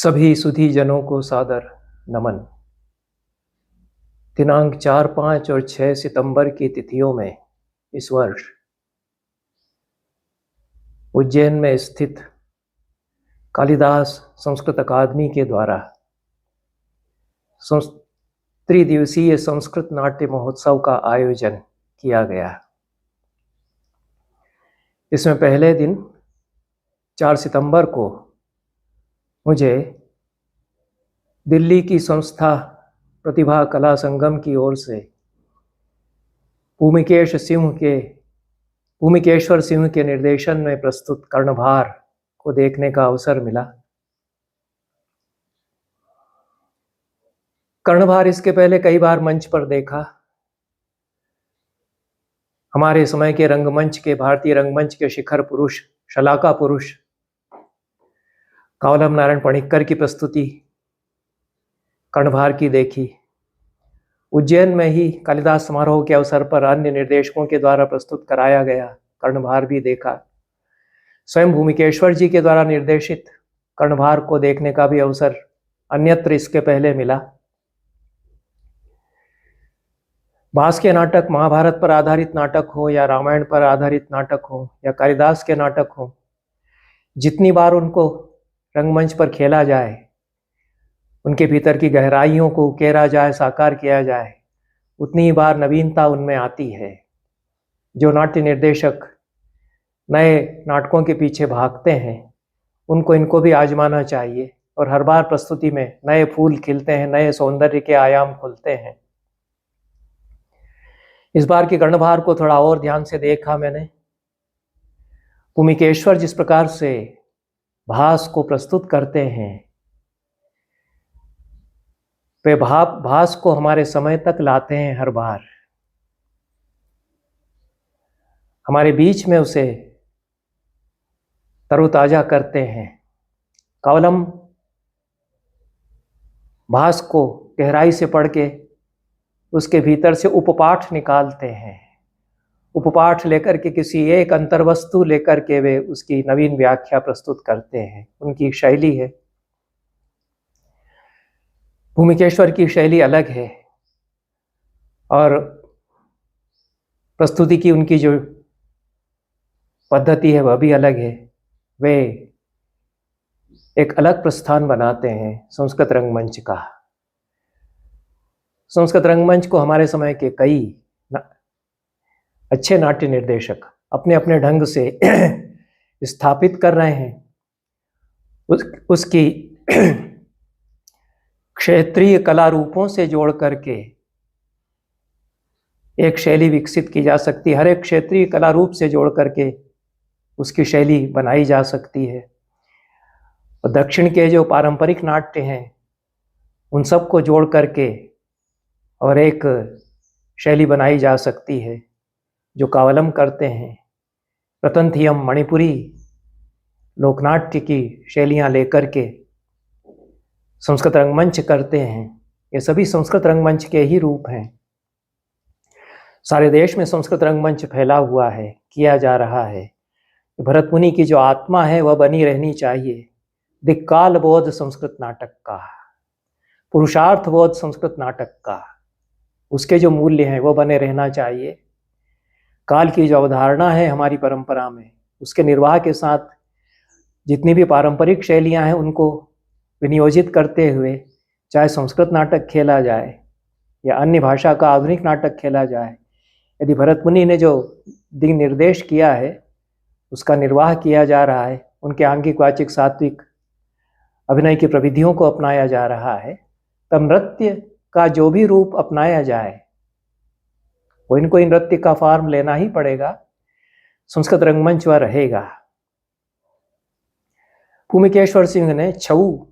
सभी सुधी जनों को सादर नमन। दिनांक 4, 5 और 6 सितंबर की तिथियों में इस वर्ष उज्जैन में स्थित कालिदास संस्कृत अकादमी के द्वारा त्रिदिवसीय संस्कृत नाट्य महोत्सव का आयोजन किया गया। इसमें पहले दिन 4 सितंबर को मुझे दिल्ली की संस्था प्रतिभा कला संगम की ओर से भूमिकेश्वर सिंह के निर्देशन में प्रस्तुत कर्णभार को देखने का अवसर मिला। कर्णभार इसके पहले कई बार मंच पर देखा। हमारे समय के रंगमंच के, भारतीय रंगमंच के शिखर पुरुष, शलाका पुरुष कावलम नारायण पणिक्कर की प्रस्तुति कर्णभार की देखी। उज्जैन में ही कालिदास समारोह के अवसर पर अन्य निर्देशकों के द्वारा प्रस्तुत कराया गया कर्णभार भी देखा। स्वयं भूमिकेश्वर जी के द्वारा निर्देशित कर्णभार को देखने का भी अवसर अन्यत्र इसके पहले मिला। भास के नाटक, महाभारत पर आधारित नाटक हो या रामायण पर आधारित नाटक हो या कालिदास के नाटक हो, जितनी बार उनको रंगमंच पर खेला जाए, उनके भीतर की गहराइयों को उकेरा जाए, साकार किया जाए, उतनी ही बार नवीनता उनमें आती है। जो नाट्य निर्देशक नए नाटकों के पीछे भागते हैं, उनको इनको भी आजमाना चाहिए और हर बार प्रस्तुति में नए फूल खिलते हैं, नए सौंदर्य के आयाम खुलते हैं। इस बार की कर्णभार को थोड़ा और ध्यान से देखा मैंने। भूमिकेश्वर जिस प्रकार से भास को प्रस्तुत करते हैं, वे भास को हमारे समय तक लाते हैं। हर बार हमारे बीच में उसे तरोताजा करते हैं। कावलम भास को गहराई से पढ़ के उसके भीतर से उपपाठ निकालते हैं। उपपाठ लेकर के, किसी एक अंतर्वस्तु लेकर के वे उसकी नवीन व्याख्या प्रस्तुत करते हैं। उनकी शैली है। भूमिकेश्वर की शैली अलग है और प्रस्तुति की उनकी जो पद्धति है वह भी अलग है। वे एक अलग प्रस्थान बनाते हैं संस्कृत रंगमंच का। संस्कृत रंगमंच को हमारे समय के कई अच्छे नाट्य निर्देशक अपने अपने ढंग से स्थापित कर रहे हैं। उसकी क्षेत्रीय कला रूपों से जोड़ करके एक शैली विकसित की जा सकती है। हर एक क्षेत्रीय कला रूप से जोड़ करके उसकी शैली बनाई जा सकती है। और दक्षिण के जो पारंपरिक नाट्य हैं, उन सब को जोड़ करके और एक शैली बनाई जा सकती है जो कावलम करते हैं। प्रतंथियम, मणिपुरी लोकनाट्य की शैलियाँ लेकर के संस्कृत रंगमंच करते हैं। ये सभी संस्कृत रंगमंच के ही रूप हैं। सारे देश में संस्कृत रंगमंच फैला हुआ है, किया जा रहा है। भरत मुनि की जो आत्मा है वह बनी रहनी चाहिए। दिक्काल बोध संस्कृत नाटक का, पुरुषार्थ बोध संस्कृत नाटक का, उसके जो मूल्य हैं वो बने रहना चाहिए। काल की जो अवधारणा है हमारी परंपरा में, उसके निर्वाह के साथ जितनी भी पारंपरिक शैलियां हैं उनको विनियोजित करते हुए, चाहे संस्कृत नाटक खेला जाए या अन्य भाषा का आधुनिक नाटक खेला जाए, यदि भरत मुनि ने जो दिग निर्देश किया है उसका निर्वाह किया जा रहा है, उनके आंगिक, वाचिक, सात्विक अभिनय की प्रविधियों को अपनाया जा रहा है, तब नृत्य का जो भी रूप अपनाया जाए, वो इनको नृत्य का फॉर्म लेना ही पड़ेगा। संस्कृत रंगमंच वह रहेगा। भूमिकेश्वर सिंह ने छऊ,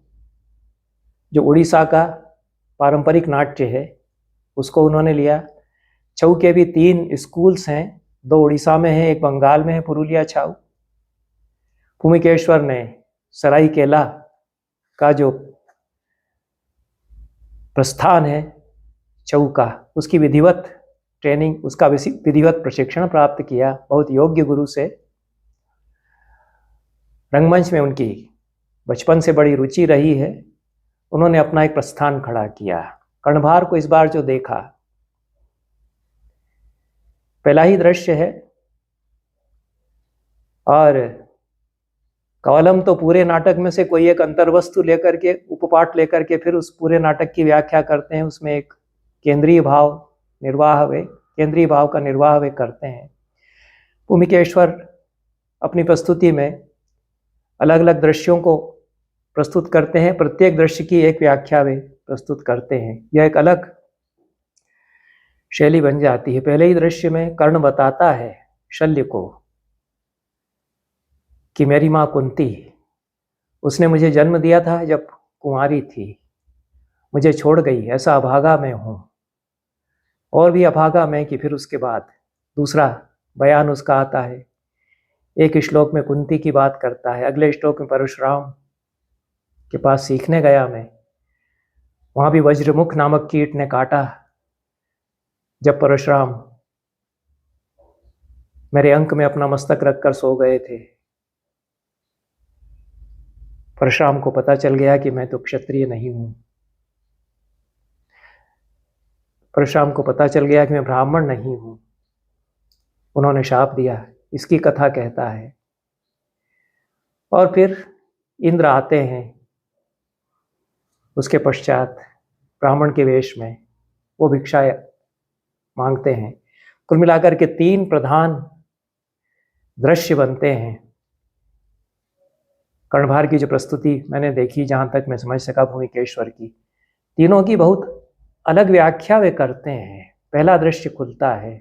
जो उड़ीसा का पारंपरिक नाट्य है, उसको उन्होंने लिया। छऊ के भी 3 स्कूल्स हैं, 2 उड़ीसा में हैं, एक बंगाल में है, पुरुलिया छऊ। भूमिकेश्वर ने सरायकेला का जो प्रस्थान है छऊ का, उसकी विधिवत ट्रेनिंग, उसका विधिवत प्रशिक्षण प्राप्त किया बहुत योग्य गुरु से। रंगमंच में उनकी बचपन से बड़ी रुचि रही है, उन्होंने अपना एक प्रस्थान खड़ा किया। कर्णभार को इस बार जो देखा, पहला ही दृश्य है, और कवलम तो पूरे नाटक में से कोई एक अंतर्वस्तु लेकर के, उपपाठ लेकर के फिर उस पूरे नाटक की व्याख्या करते हैं। उसमें एक केंद्रीय भाव का निर्वाह वे करते हैं। भूमिकेश्वर अपनी प्रस्तुति में अलग अलग दृश्यों को प्रस्तुत करते हैं, प्रत्येक दृश्य की एक व्याख्या वे प्रस्तुत करते हैं। यह एक अलग शैली बन जाती है। पहले ही दृश्य में कर्ण बताता है शल्य को कि मेरी माँ कुंती, उसने मुझे जन्म दिया था जब कुंवारी थी, मुझे छोड़ गई, ऐसा अभागा मैं हूँ। और भी अभागा मैं कि फिर उसके बाद दूसरा बयान उसका आता है। एक श्लोक में कुंती की बात करता है, अगले श्लोक में परशुराम के पास सीखने गया मैं, वहाँ भी वज्रमुख नामक कीट ने काटा जब परशुराम मेरे अंक में अपना मस्तक रखकर सो गए थे। परशुराम को पता चल गया कि मैं तो क्षत्रिय नहीं हूं। परशुराम को पता चल गया कि मैं ब्राह्मण नहीं हूं। उन्होंने शाप दिया, इसकी कथा कहता है। और फिर इंद्र आते हैं, उसके पश्चात ब्राह्मण के वेश में वो भिक्षा मांगते हैं। कुल मिलाकर के 3 प्रधान दृश्य बनते हैं। कर्णभार की जो प्रस्तुति मैंने देखी, जहां तक मैं समझ सका भूमिकेश्वर की, तीनों की बहुत अलग व्याख्या वे करते हैं। पहला दृश्य खुलता है,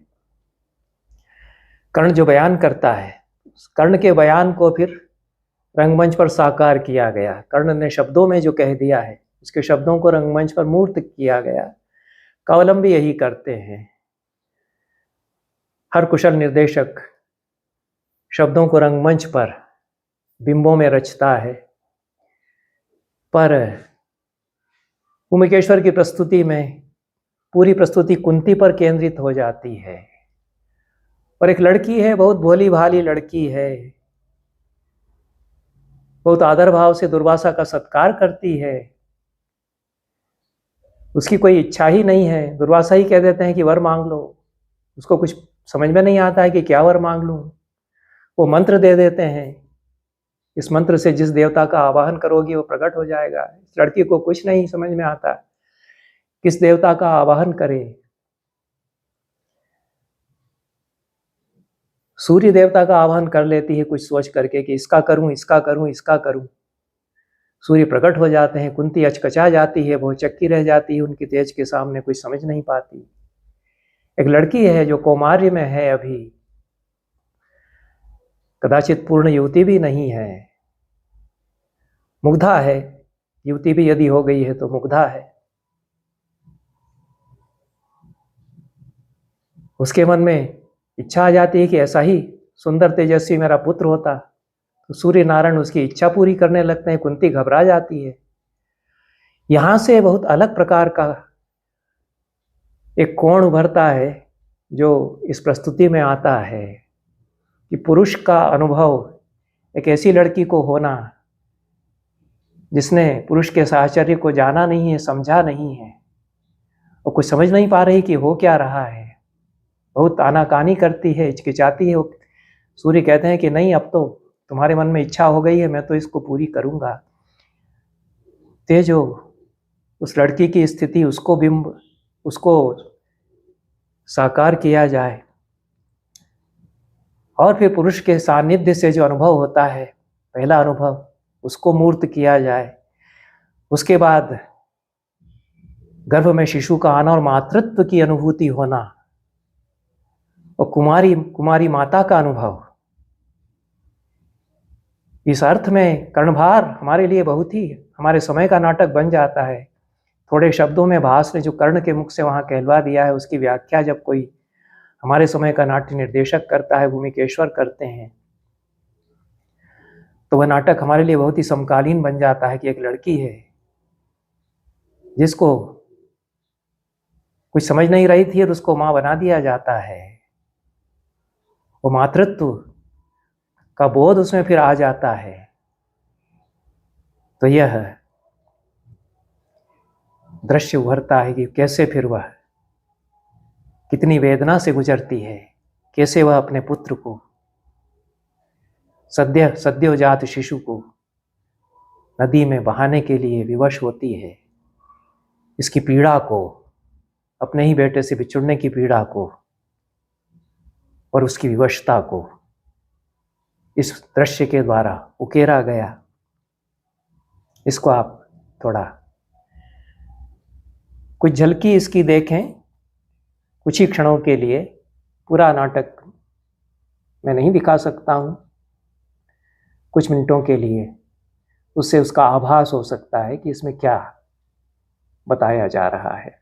कर्ण जो बयान करता है, कर्ण के बयान को फिर रंगमंच पर साकार किया गया। कर्ण ने शब्दों में जो कह दिया है, उसके शब्दों को रंगमंच पर मूर्त किया गया। कवलम भी यही करते हैं। हर कुशल निर्देशक शब्दों को रंगमंच पर बिंबों में रचता है, पर भूमिकेश्वर की प्रस्तुति में पूरी प्रस्तुति कुंती पर केंद्रित हो जाती है। और एक लड़की है, बहुत भोली भाली लड़की है, बहुत आदर भाव से दुर्वासा का सत्कार करती है। उसकी कोई इच्छा ही नहीं है। दुर्वासा ही कह देते हैं कि वर मांग लो। उसको कुछ समझ में नहीं आता है कि क्या वर मांग लूं। वो मंत्र दे देते हैं, इस मंत्र से जिस देवता का आवाहन करोगी वो प्रकट हो जाएगा। इस लड़की को कुछ नहीं समझ में आता किस देवता का आवाहन करे। सूर्य देवता का आवाहन कर लेती है कुछ सोच करके कि इसका करूं, इसका करूं, इसका करूं। सूर्य प्रकट हो जाते हैं। कुंती अचकचा जाती है, बहुत चक्की रह जाती है, उनके तेज के सामने कुछ समझ नहीं पाती। एक लड़की है जो कौमार्य में है, अभी कदाचित पूर्ण युवती भी नहीं है, मुग्धा है। युवती भी यदि हो गई है तो मुग्धा है। उसके मन में इच्छा आ जाती है कि ऐसा ही सुंदर तेजस्वी मेरा पुत्र होता। तो सूर्य नारायण उसकी इच्छा पूरी करने लगते हैं। कुंती घबरा जाती है। यहां से बहुत अलग प्रकार का एक कोण उभरता है जो इस प्रस्तुति में आता है कि पुरुष का अनुभव एक ऐसी लड़की को होना जिसने पुरुष के साहचर्य को जाना नहीं है, समझा नहीं है, और कुछ समझ नहीं पा रही कि हो क्या रहा है। बहुत आनाकानी करती है, हिचकिचाती है। सूर्य कहते हैं कि नहीं, अब तो तुम्हारे मन में इच्छा हो गई है, मैं तो इसको पूरी करूंगा। ते जो उस लड़की की स्थिति, उसको साकार किया जाए, और फिर पुरुष के सानिध्य से जो अनुभव होता है, पहला अनुभव, उसको मूर्त किया जाए। उसके बाद गर्भ में शिशु का आना और मातृत्व की अनुभूति होना, और कुमारी माता का अनुभव। इस अर्थ में कर्णभार हमारे लिए बहुत ही हमारे समय का नाटक बन जाता है। थोड़े शब्दों में भास ने जो कर्ण के मुख से वहां कहलवा दिया है, उसकी व्याख्या जब कोई हमारे समय का नाट्य निर्देशक करता है, भूमिकेश्वर करते हैं, तो वह नाटक हमारे लिए बहुत ही समकालीन बन जाता है कि एक लड़की है जिसको कुछ समझ नहीं रही थी और उसको मां बना दिया जाता है। वो मातृत्व का बोध उसमें फिर आ जाता है। तो यह दृश्य उभरता है कि कैसे फिर वह कितनी वेदना से गुजरती है, कैसे वह अपने पुत्र को, सद्योजात शिशु को नदी में बहाने के लिए विवश होती है। इसकी पीड़ा को, अपने ही बेटे से बिछुड़ने की पीड़ा को और उसकी विवशता को इस दृश्य के द्वारा उकेरा गया। इसको आप थोड़ा कुछ झलकी इसकी देखें कुछ ही क्षणों के लिए। पूरा नाटक मैं नहीं दिखा सकता हूँ, कुछ मिनटों के लिए उससे उसका आभास हो सकता है कि इसमें क्या बताया जा रहा है।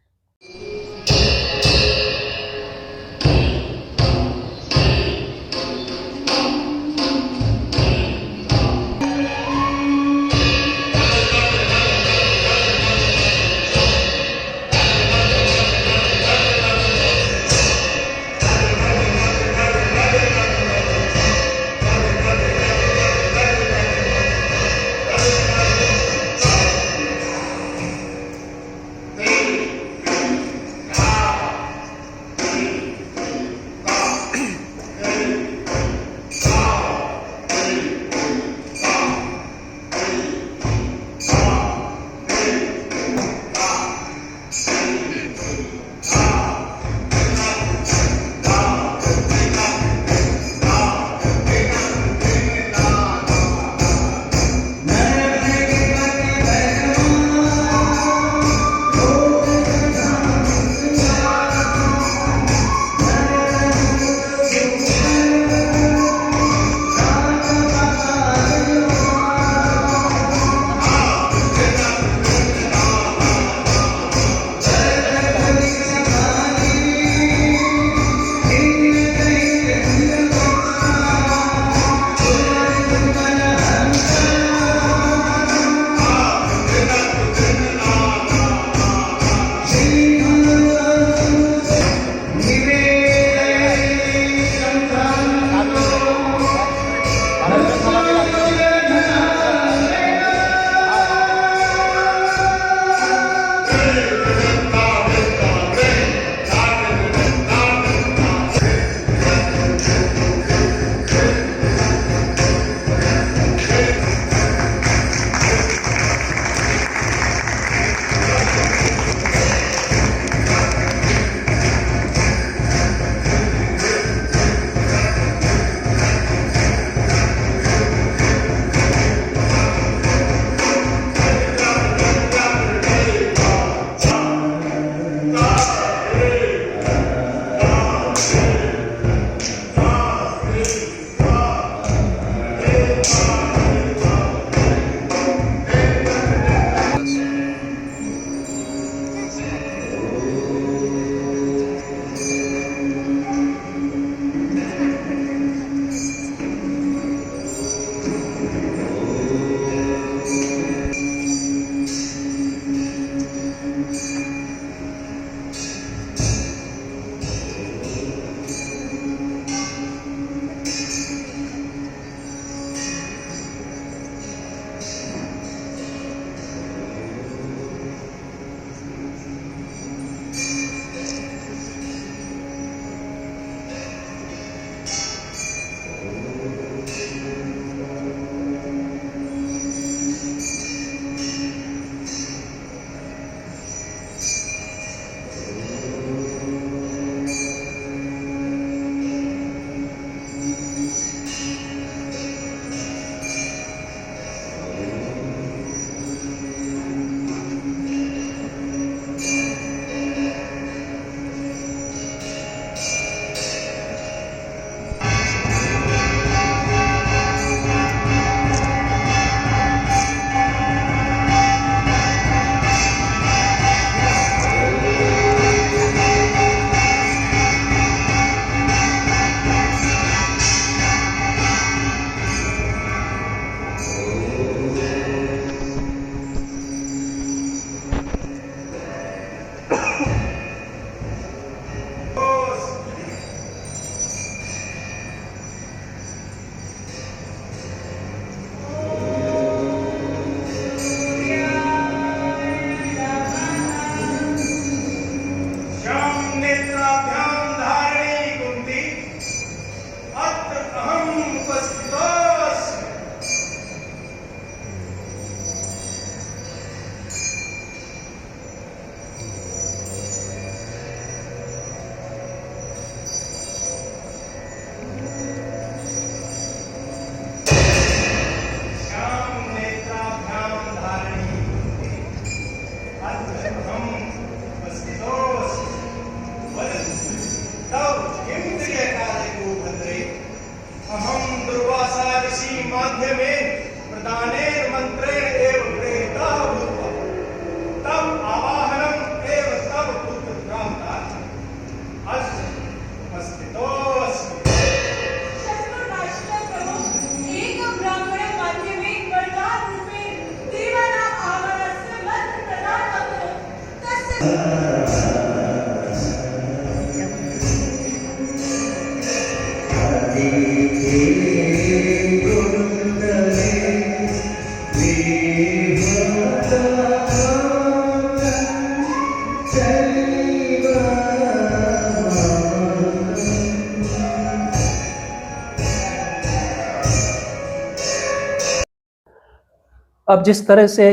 अब जिस तरह से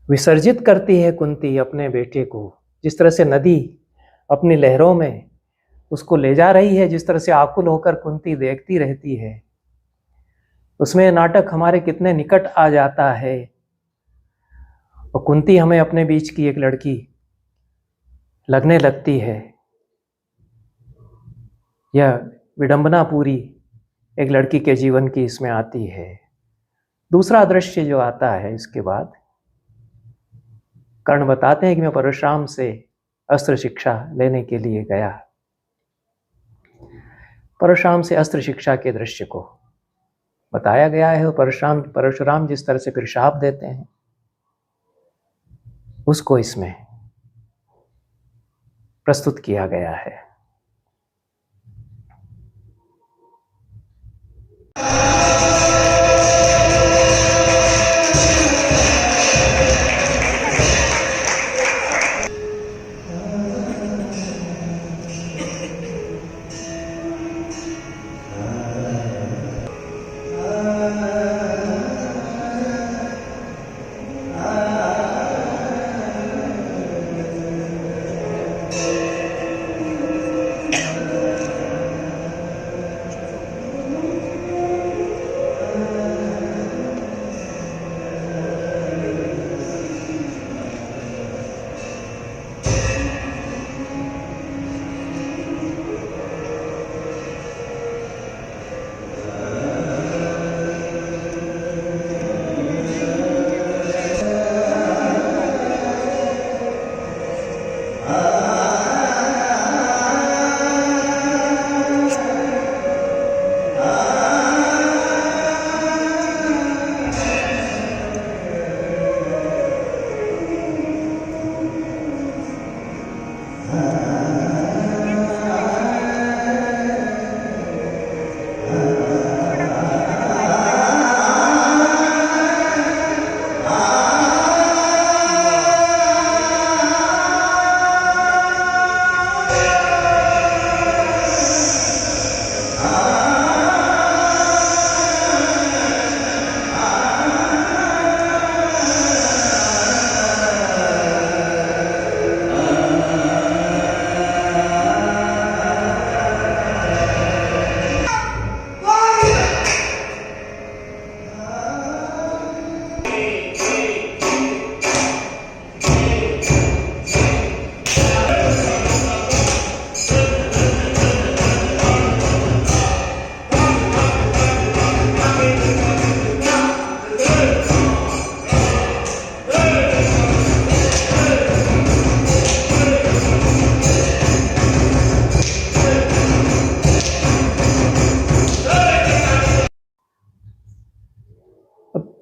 विसर्जित करती है कुंती अपने बेटे को, जिस तरह से नदी अपनी लहरों में उसको ले जा रही है, जिस तरह से आकुल होकर कुंती देखती रहती है, उसमें नाटक हमारे कितने निकट आ जाता है। और कुंती हमें अपने बीच की एक लड़की लगने लगती है। यह विडंबना पूरी एक लड़की के जीवन की इसमें आती है। दूसरा दृश्य जो आता है इसके बाद, कर्ण बताते हैं कि मैं परशुराम से अस्त्र शिक्षा लेने के लिए गया। परशुराम से अस्त्र शिक्षा के दृश्य को बताया गया है। और परशुराम जिस तरह से फिर शाप देते हैं, उसको इसमें प्रस्तुत किया गया है।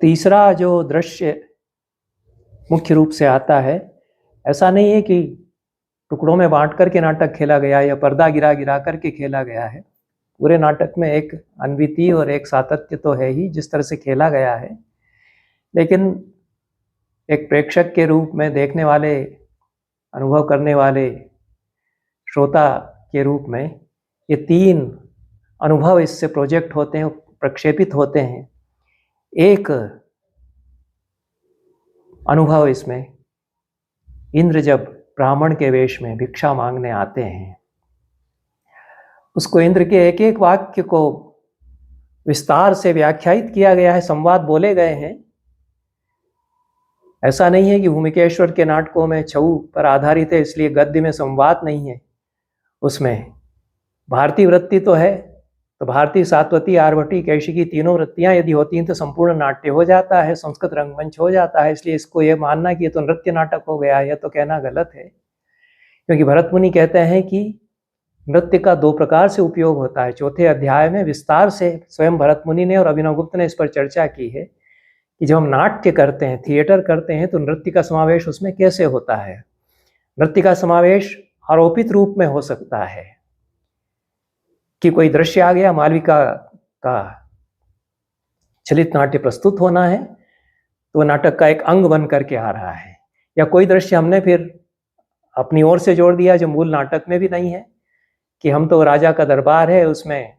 तीसरा जो दृश्य मुख्य रूप से आता है, ऐसा नहीं है कि टुकड़ों में बांट करके नाटक खेला गया या पर्दा गिरा गिरा करके खेला गया है। पूरे नाटक में एक अनविति और एक सातत्य तो है ही जिस तरह से खेला गया है, लेकिन एक प्रेक्षक के रूप में, देखने वाले, अनुभव करने वाले श्रोता के रूप में ये तीन अनुभव इससे प्रोजेक्ट होते हैं, प्रक्षेपित होते हैं। एक अनुभव इसमें, इंद्र जब ब्राह्मण के वेश में भिक्षा मांगने आते हैं, उसको इंद्र के एक एक वाक्य को विस्तार से व्याख्यायित किया गया है, संवाद बोले गए हैं। ऐसा नहीं है कि भूमिकेश्वर के नाटकों में छऊ पर आधारित है इसलिए गद्य में संवाद नहीं है। उसमें भारतीय वृत्ति तो है, तो भारतीय, सात्वती, आर्वटी, कैशिकी तीनों वृत्तियां यदि होती हैं तो संपूर्ण नाट्य हो जाता है, संस्कृत रंगमंच हो जाता है। इसलिए इसको ये मानना कि ये तो नृत्य नाटक हो गया, यह तो कहना गलत है। क्योंकि भरत मुनि कहते हैं कि नृत्य का दो प्रकार से उपयोग होता है। चौथे अध्याय में विस्तार से स्वयं भरत मुनि ने और अभिनव गुप्त ने इस पर चर्चा की है कि जब हम नाट्य करते हैं, थिएटर करते हैं, तो नृत्य का समावेश उसमें कैसे होता है। नृत्य का समावेश आरोपित रूप में हो सकता है कि कोई दृश्य आ गया, मालविका का चलित नाट्य प्रस्तुत होना है, तो नाटक का एक अंग बन करके आ रहा है, या कोई दृश्य हमने फिर अपनी ओर से जोड़ दिया जो मूल नाटक में भी नहीं है, कि हम तो राजा का दरबार है, उसमें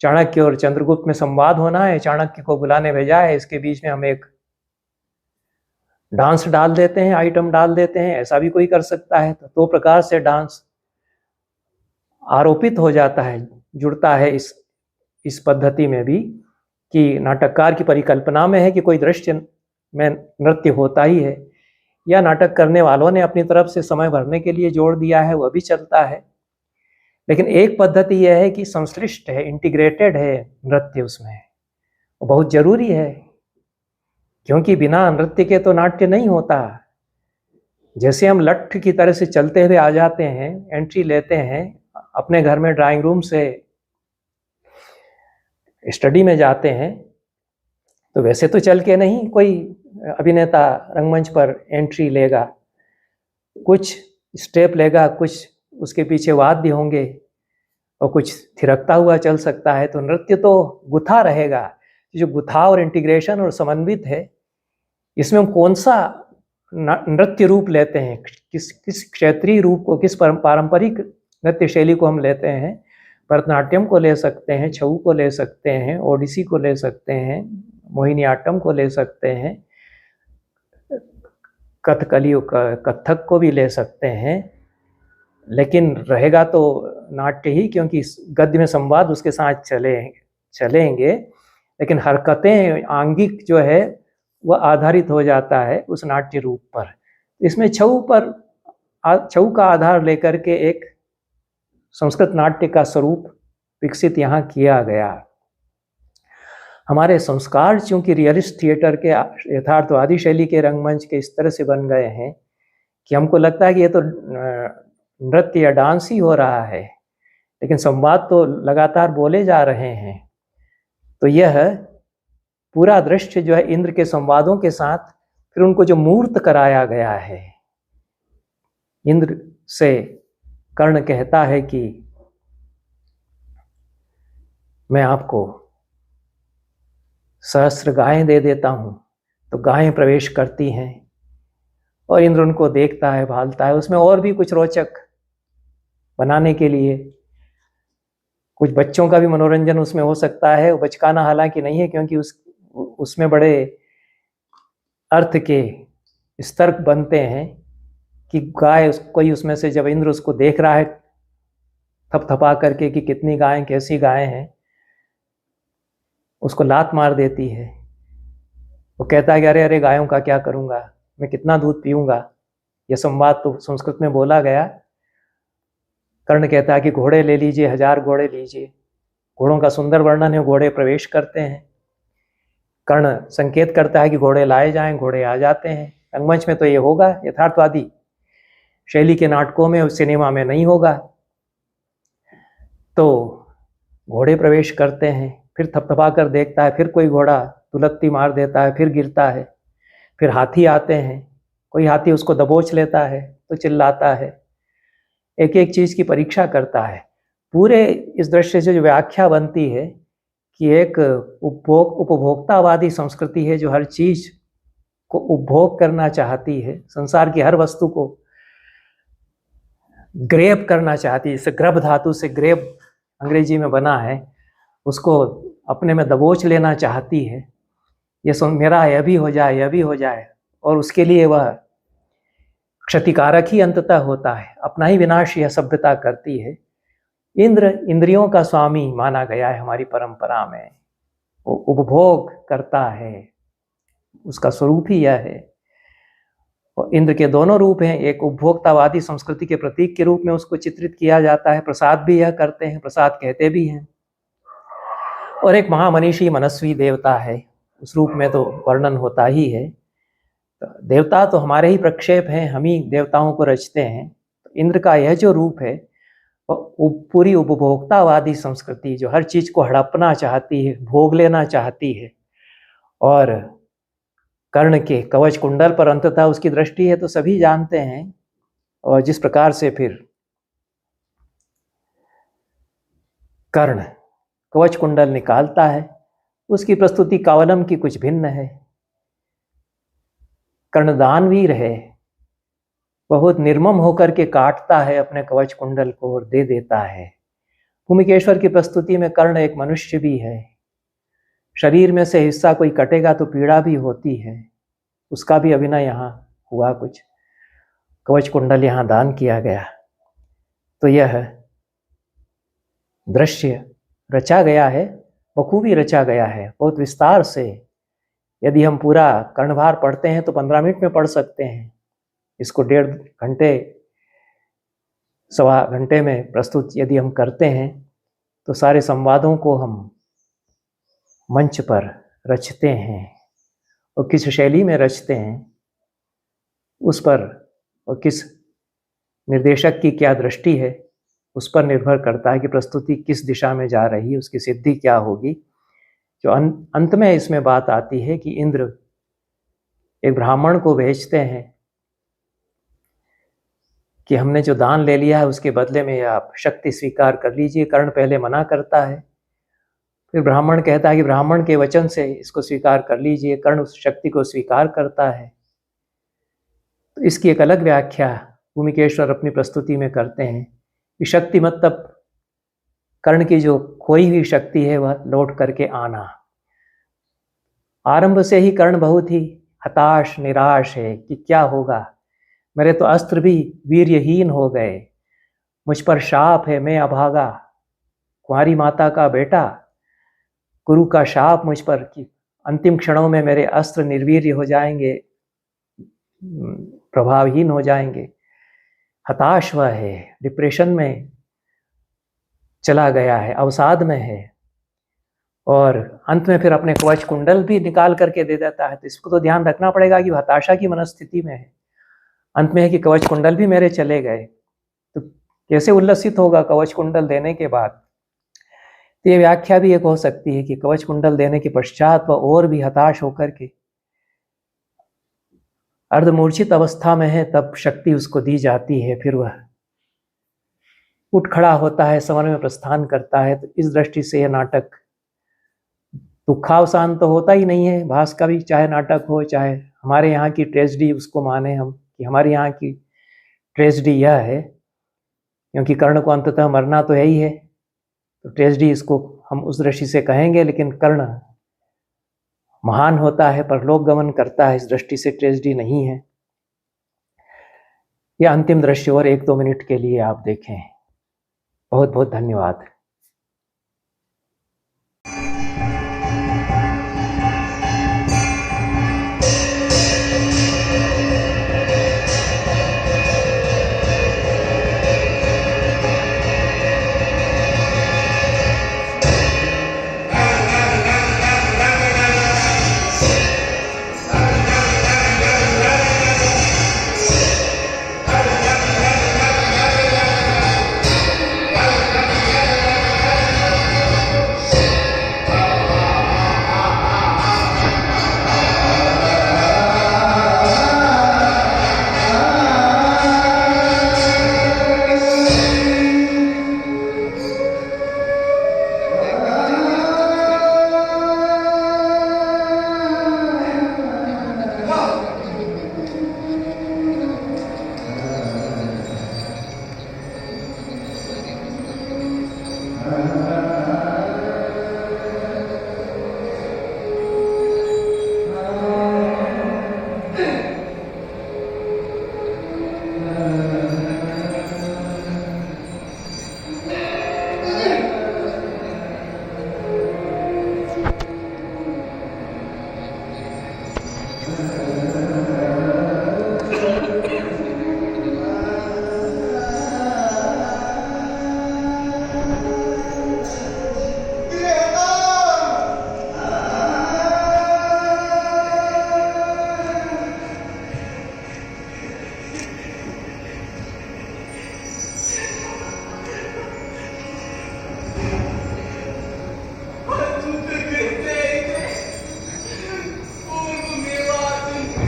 चाणक्य और चंद्रगुप्त में संवाद होना है, चाणक्य को बुलाने भेजा है, इसके बीच में हम एक डांस डाल देते हैं, आइटम डाल देते हैं, ऐसा भी कोई कर सकता है। तो दो प्रकार से डांस आरोपित हो जाता है, जुड़ता है इस पद्धति में भी, कि नाटककार की परिकल्पना में है कि कोई दृश्य में नृत्य होता ही है, या नाटक करने वालों ने अपनी तरफ से समय भरने के लिए जोड़ दिया है, वह भी चलता है। लेकिन एक पद्धति यह है कि संश्लिष्ट है, इंटीग्रेटेड है नृत्य उसमें, वो बहुत जरूरी है, क्योंकि बिना नृत्य के तो नाट्य नहीं होता। जैसे हम लठ की तरह से चलते हुए आ जाते हैं, एंट्री लेते हैं, अपने घर में ड्राइंग रूम से स्टडी में जाते हैं, तो वैसे तो चल के नहीं कोई अभिनेता रंगमंच पर एंट्री लेगा, कुछ स्टेप लेगा, कुछ उसके पीछे वाद्य होंगे और कुछ थिरकता हुआ चल सकता है। तो नृत्य तो गुथा रहेगा। जो गुथा और इंटीग्रेशन और समन्वित है, इसमें हम कौन सा नृत्य रूप लेते हैं, किस क्षेत्रीय रूप को, किस पारंपरिक नृत्य शैली को हम लेते हैं। भरतनाट्यम को ले सकते हैं, छऊ को ले सकते हैं, ओडिसी को ले सकते हैं, मोहिनीअट्टम को ले सकते हैं, कथकली कथक को भी ले सकते हैं, लेकिन रहेगा तो नाट्य ही, क्योंकि गद्य में संवाद उसके साथ चलेंगे। लेकिन हरकतें आंगिक जो है वह आधारित हो जाता है उस नाट्य रूप पर। इसमें छऊ का आधार लेकर के एक संस्कृत नाट्य का स्वरूप विकसित यहाँ किया गया। हमारे संस्कार चूंकि रियलिस्ट थिएटर के यथार्थवादी शैली के रंगमंच के इस तरह से बन गए हैं कि हमको लगता है कि ये तो नृत्य या डांस ही हो रहा है, लेकिन संवाद तो लगातार बोले जा रहे हैं। तो यह पूरा दृश्य जो है इंद्र के संवादों के साथ फिर उनको जो मूर्त कराया गया है। इंद्र से कर्ण कहता है कि मैं आपको सहस्त्र गायें दे देता हूं, तो गायें प्रवेश करती हैं और इंद्र उनको देखता है, भालता है। उसमें और भी कुछ रोचक बनाने के लिए कुछ बच्चों का भी मनोरंजन उसमें हो सकता है। बचकाना हालांकि नहीं है, क्योंकि उसमें बड़े अर्थ के स्तर बनते हैं कि गाय कोई उसमें से, जब इंद्र उसको देख रहा है थपथपा करके कि कितनी गायें, कैसी गायें हैं, उसको लात मार देती है। वो कहता है कि अरे अरे गायों का क्या करूंगा, मैं कितना दूध पीऊंगा। यह संवाद तो संस्कृत में बोला गया। कर्ण कहता है कि घोड़े ले लीजिए, 1000 घोड़े लीजिए। घोड़ों का सुंदर वर्णन है, घोड़े प्रवेश करते हैं। कर्ण संकेत करता है कि घोड़े लाए जाएं, घोड़े आ जाते हैं। रंगमंच में तो ये होगा, यथार्थवादी शैली के नाटकों में, सिनेमा में नहीं होगा। तो घोड़े प्रवेश करते हैं, फिर थपथपा कर देखता है, फिर कोई घोड़ा दुलत्ती मार देता है, फिर गिरता है। फिर हाथी आते हैं, कोई हाथी उसको दबोच लेता है तो चिल्लाता है। एक एक चीज की परीक्षा करता है। पूरे इस दृश्य से जो व्याख्या बनती है कि एक उपभोक्तावादी संस्कृति है जो हर चीज को उपभोग करना चाहती है, संसार की हर वस्तु को ग्रेब करना चाहती है। इसे ग्रब धातु से ग्रेब अंग्रेजी में बना है, उसको अपने में दबोच लेना चाहती है। ये मेरा यह भी हो जाए, यह भी हो जाए, और उसके लिए वह क्षतिकारक ही अंततः होता है। अपना ही विनाश यह सभ्यता करती है। इंद्र इंद्रियों का स्वामी माना गया है हमारी परंपरा में। वो उपभोग करता है, उसका स्वरूप ही यह है। और इंद्र के दोनों रूप हैं। एक उपभोक्तावादी संस्कृति के प्रतीक के रूप में उसको चित्रित किया जाता है, प्रसाद भी यह करते हैं, प्रसाद कहते भी हैं। और एक महामनीषी मनस्वी देवता है, उस रूप में तो वर्णन होता ही है। तो देवता तो हमारे ही प्रक्षेप हैं, हम ही देवताओं को रचते हैं। तो इंद्र का यह जो रूप है वो पूरी उपभोक्तावादी संस्कृति जो हर चीज को हड़पना चाहती है, भोग लेना चाहती है, और कर्ण के कवच कुंडल पर अंततः उसकी दृष्टि है तो सभी जानते हैं। और जिस प्रकार से फिर कर्ण कवच कुंडल निकालता है, उसकी प्रस्तुति कावलम की कुछ भिन्न है। कर्णदानवीर है, बहुत निर्मम होकर के काटता है अपने कवच कुंडल को और दे देता है। भूमिकेश्वर की प्रस्तुति में कर्ण एक मनुष्य भी है, शरीर में से हिस्सा कोई कटेगा तो पीड़ा भी होती है, उसका भी अभिनय यहाँ हुआ कुछ। कवच कुंडल यहाँ दान किया गया। तो यह दृश्य रचा गया है, बखूबी रचा गया है, बहुत विस्तार से। यदि हम पूरा कर्णभार पढ़ते हैं तो 15 मिनट में पढ़ सकते हैं। इसको 1.5 घंटे, सवा घंटे में प्रस्तुत यदि हम करते हैं तो सारे संवादों को हम मंच पर रचते हैं और किस शैली में रचते हैं उस पर, और किस निर्देशक की क्या दृष्टि है उस पर निर्भर करता है कि प्रस्तुति किस दिशा में जा रही है, उसकी सिद्धि क्या होगी। जो अंत में इसमें बात आती है कि इंद्र एक ब्राह्मण को भेजते हैं कि हमने जो दान ले लिया है उसके बदले में आप शक्ति स्वीकार कर लीजिए। कर्ण पहले मना करता है, फिर ब्राह्मण कहता है कि ब्राह्मण के वचन से इसको स्वीकार कर लीजिए। कर्ण उस शक्ति को स्वीकार करता है। तो इसकी एक अलग व्याख्या भूमिकेश्वर अपनी प्रस्तुति में करते हैं कि शक्ति मतलब कर्ण की जो खोई हुई शक्ति है वह लौट करके आना। आरंभ से ही कर्ण बहुत ही हताश निराश है कि क्या होगा, मेरे तो अस्त्र भी वीर्यहीन हो गए, मुझ पर शाप है, मैं अभागा, कुंवारी माता का बेटा, गुरु का शाप मुझ पर कि अंतिम क्षणों में मेरे अस्त्र निर्वीर्य हो जाएंगे, प्रभावहीन हो जाएंगे। हताश वह है, डिप्रेशन में चला गया है, अवसाद में है। और अंत में फिर अपने कवच कुंडल भी निकाल करके दे देता है। तो इसको तो ध्यान रखना पड़ेगा कि हताशा की मनस्थिति में है। अंत में है कि कवच कुंडल भी मेरे चले गए, तो कैसे उल्लसित होगा कवच कुंडल देने के बाद। तो ये व्याख्या भी एक हो सकती है कि कवच कुंडल देने के पश्चात वह और भी हताश होकर के अर्धमूर्छित अवस्था में है, तब शक्ति उसको दी जाती है। फिर वह उठ खड़ा होता है, समर में प्रस्थान करता है। तो इस दृष्टि से यह नाटक दुखावसान तो होता ही नहीं है। भास का भी चाहे नाटक हो, चाहे हमारे यहाँ की ट्रेजेडी उसको माने हम कि हमारे यहाँ की ट्रेजेडी यह है, क्योंकि कर्ण को अंततः मरना तो है ही है, तो ट्रेजेडी इसको हम उस दृष्टि से कहेंगे। लेकिन कर्ण महान होता है, परलोक गमन करता है, इस दृष्टि से ट्रेजेडी नहीं है। यह अंतिम दृश्य और 1-2 मिनट के लिए आप देखें। बहुत बहुत धन्यवाद।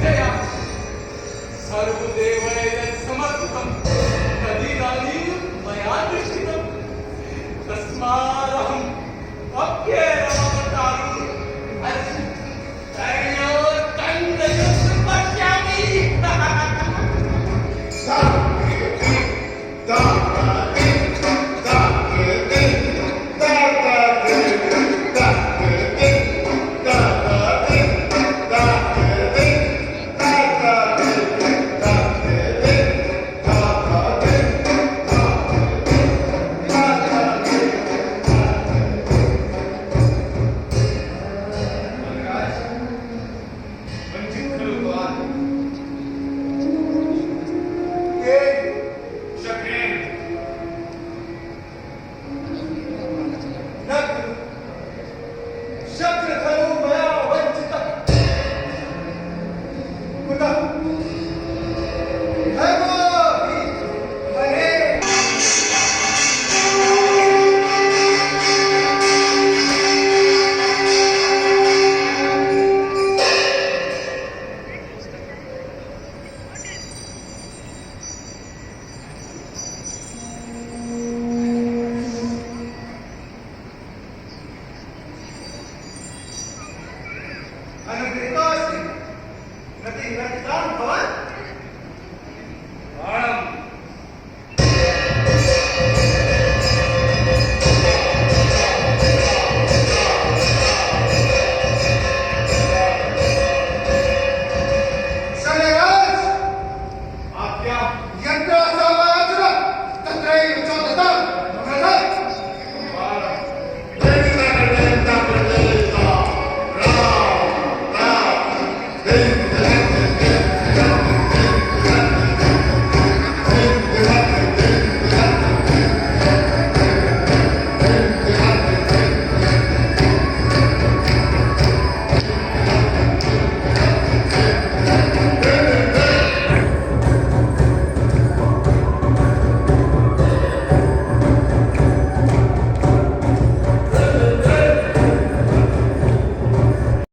जया सर्वदेवैर्यत्समर्पितं तदिदानीं मया दृष्टितं तस्मादहम् अप्येनमवतारम् तयोर्कण्डयुक्तं पश्यामि। शक्रधरो मया वंचितः कुतः